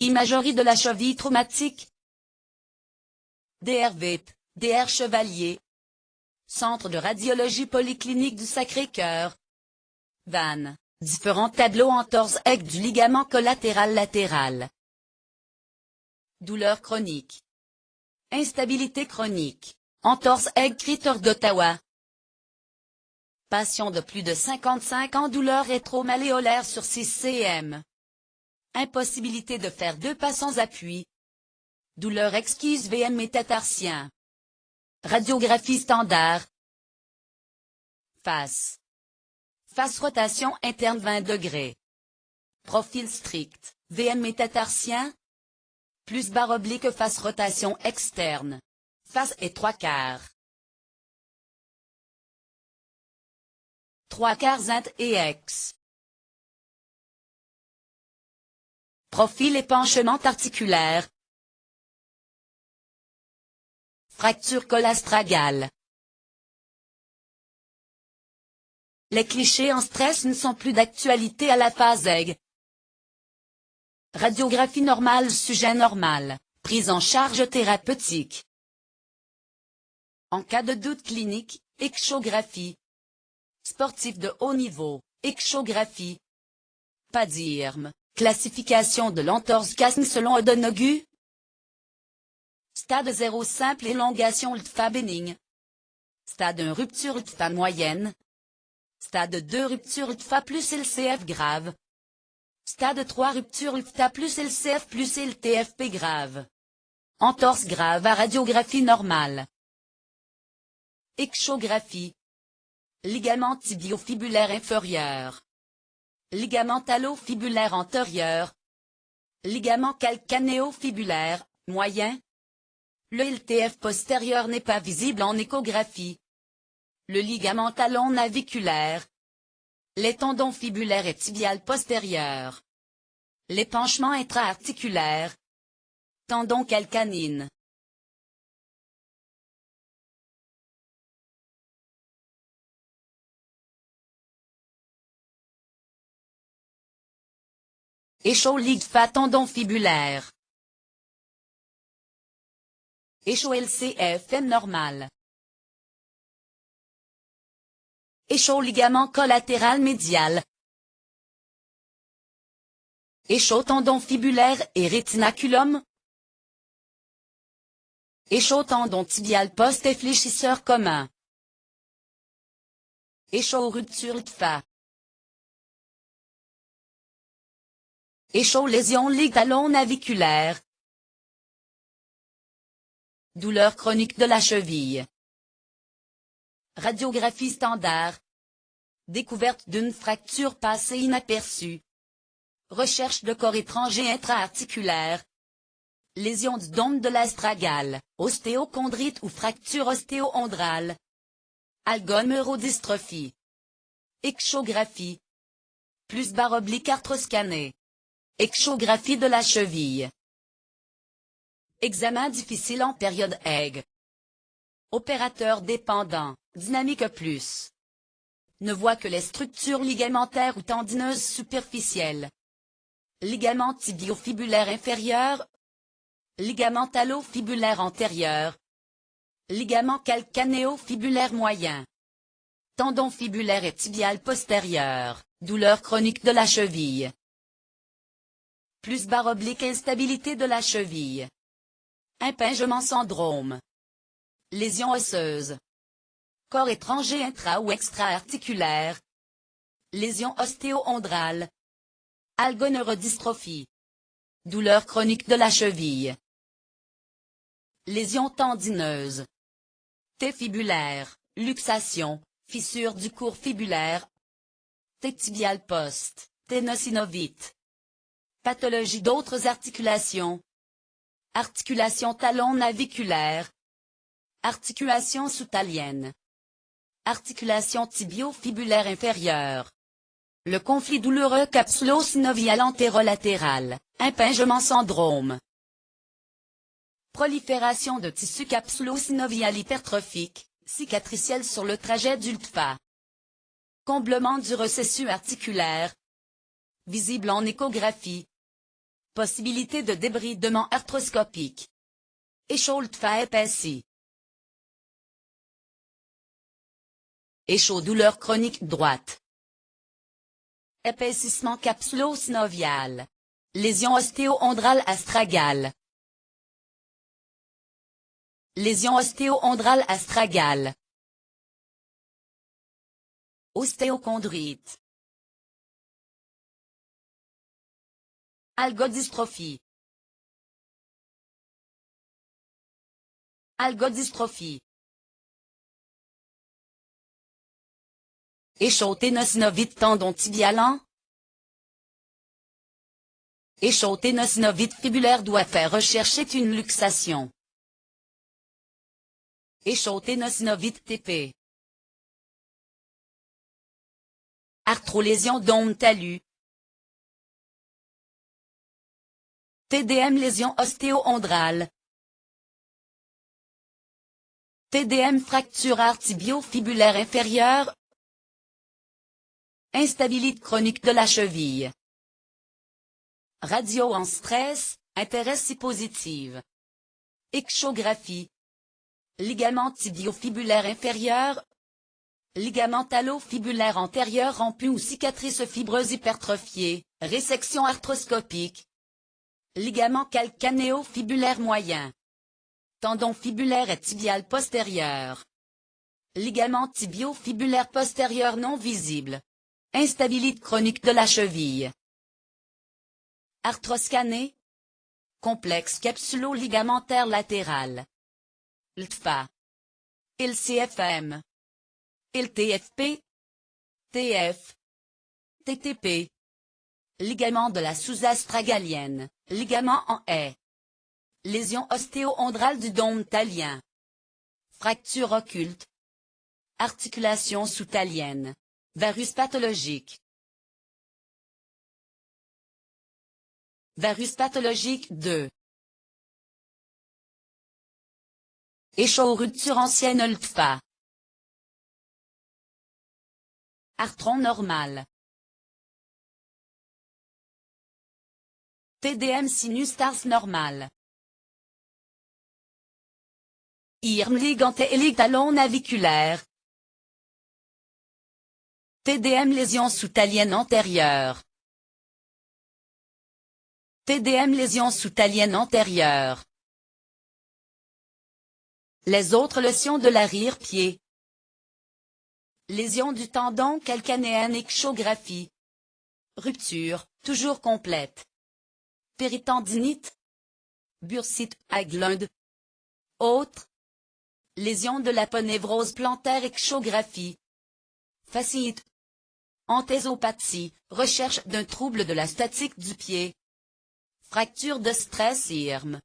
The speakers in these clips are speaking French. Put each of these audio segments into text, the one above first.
Imagerie de la cheville traumatique. DRVIP, DR Chevalier. Centre de radiologie polyclinique du Sacré-Cœur. Vannes. Différents tableaux entorse aiguë du ligament collatéral latéral. Douleur chronique. Instabilité chronique. Entorse aiguë Critère d'Ottawa. Patient de plus de 55 ans, douleur rétro-malléolaire sur 6 cm. Impossibilité de faire 2 pas sans appui. Douleur exquise VM métatarsien. Radiographie standard. Face. Face rotation interne 20 degrés. Profil strict, VM métatarsien. Plus barre oblique face rotation externe. Face et 3/4. 3/4 int et ex. Profil épanchement articulaire. Fracture colastragale. Les clichés en stress ne sont plus d'actualité à la phase aiguë. Radiographie normale, sujet normal, prise en charge thérapeutique. En cas de doute clinique, échographie. Sportif de haut niveau, échographie. PADIRM, classification de l'entorse casque selon Odonoghue. Stade 0 simple élongation LTFA bénigne. Stade 1 rupture LTFA moyenne. Stade 2 rupture LTFA plus LCF grave. Stade 3 rupture LTFA plus LCF plus LTFP grave. Entorse grave à radiographie normale. Échographie. Ligament tibiofibulaire inférieur. Ligament talo-fibulaire antérieur. Ligament calcanéo-fibulaire, moyen. Le LTF postérieur n'est pas visible en échographie. Le ligament talon naviculaire. Les tendons fibulaires et tibial postérieur. L'épanchement intra-articulaire. Tendon calcanine. Écho LIGFA tendon fibulaire. Écho LCFM normal. Écho ligament collatéral médial. Écho tendon fibulaire et rétinaculum. Écho tendon tibial post-effléchisseur commun. Écho rupture LTFA. Écho lésion ligue talon naviculaire. Douleur chronique de la cheville. Radiographie standard. Découverte d'une fracture passée inaperçue. Recherche de corps étranger intra-articulaire. Lésion du dôme de l'astragale, ostéochondrite ou fracture ostéo-ondrale. Algoneurodystrophie. Échographie. Plus barre oblique arthroscanée. Échographie de la cheville. Examen difficile en période aiguë. Opérateur dépendant, dynamique plus. Ne voit que les structures ligamentaires ou tendineuses superficielles. Ligament tibiofibulaire inférieur. Ligament talo-fibulaire antérieur. Ligament calcanéo-fibulaire moyen. Tendon fibulaire et tibial postérieur, douleur chronique de la cheville. Plus barre oblique instabilité de la cheville. Impingement syndrome. Lésion osseuse. Corps étranger intra ou extra-articulaire. Lésion ostéo-ondrale. Algoneurodystrophie. Douleur chronique de la cheville. Lésion tendineuse. T fibulaire, luxation, fissure du cours fibulaire. T tibial post, ténosynovite. Pathologie d'autres articulations. Articulation talon naviculaire. Articulation sous-talienne. Articulation tibio-fibulaire inférieure. Le conflit douloureux capsulo-synovial antérolatéral, impingement syndrome. Prolifération de tissu capsulo-synovial hypertrophique, cicatriciel sur le trajet du LTFA. Comblement du recessus articulaire. Visible en échographie. Possibilité de débridement arthroscopique. Échaud LTFA épaissi. Échaud douleur chronique droite. Épaississement capsulo-synovial. Lésion ostéo-ondrale astragale. Lésion ostéo-ondrale astragale. Ostéochondrite. Algodystrophie. Algodystrophie. Échaud ténosynovite tendon tibialan. Échaud ténosynovite fibulaire doit faire rechercher une luxation. Échaud ténosynovite TP. Arthrolésion d'ombre talus. TDM lésion ostéo-ondrale. TDM fracture artibio-fibulaire inférieure. Instabilité chronique de la cheville. Radio en stress, intérêt si positive. Échographie. Ligament tibio-fibulaire inférieur. Ligament talo-fibulaire antérieur rompu ou cicatrice fibreuse hypertrophiée, résection arthroscopique. Ligament calcanéo-fibulaire moyen. Tendon fibulaire et tibial postérieur. Ligament tibio-fibulaire postérieur non visible. Instabilité chronique de la cheville. Arthroscané. Complexe capsulo-ligamentaire latéral. LTFA. LCFM. LTFP. TF. TTP. Ligament de la sous-astragalienne, ligament en haie. Lésion ostéo-ondrale du dôme talien. Fracture occulte. Articulation sous-talienne. Varus pathologique. Varus pathologique 2. Échaud rupture ancienne LTFA. Arthron normal. TDM sinus tarse normal. IRM liganté talon naviculaire. TDM lésion sous-talienne antérieure. TDM lésion sous-talienne antérieure. Les autres lésions de l'arrière-pied. Lésion du tendon calcanéen échographie. Rupture, toujours complète. Péritendinite. Bursite, Haglund. Autres. Lésion de l'aponévrose plantaire échographie. Fasciite. Anthésopathie, recherche d'un trouble de la statique du pied. Fracture de stress IRM.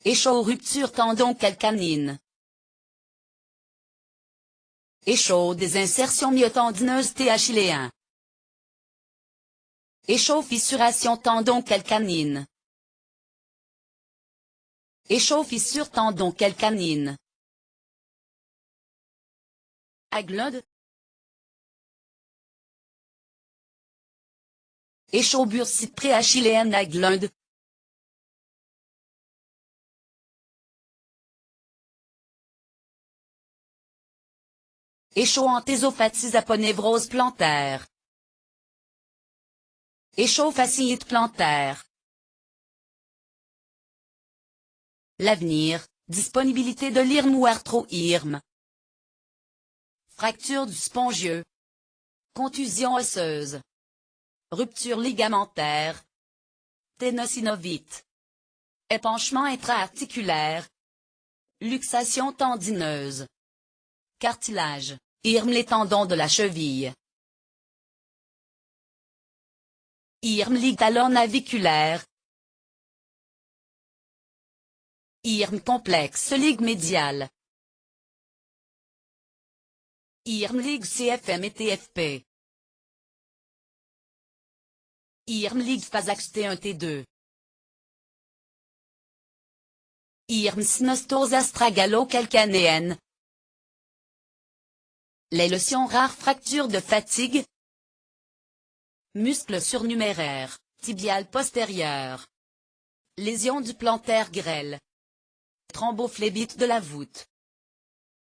Échaud rupture tendon calcanine. Échaud des insertions myotendineuses T-achilléen. Échaud fissuration tendon calcanine. Échaud fissure tendon calcanine. Haglund. Échaud bursite pré-achilléenne Haglund. Échaud anthésopathie aponévrose plantaire. Échaud fasciite plantaire. L'avenir, disponibilité de l'IRM ou arthro-IRM. Fracture du spongieux. Contusion osseuse. Rupture ligamentaire. Ténosynovite. Épanchement intra-articulaire. Luxation tendineuse. Cartilage. IRM les tendons de la cheville. IRM ligue talon naviculaire. IRM complexe ligue médiale. IRM ligue CFM et TFP. IRM ligue Phasax T1 T2. IRM synostose astragalo-calcanéenne. Les lésions rares fractures de fatigue. Muscles surnuméraires, Tibiale postérieure. Lésion du plantaire grêle. Thrombophlébite de la voûte.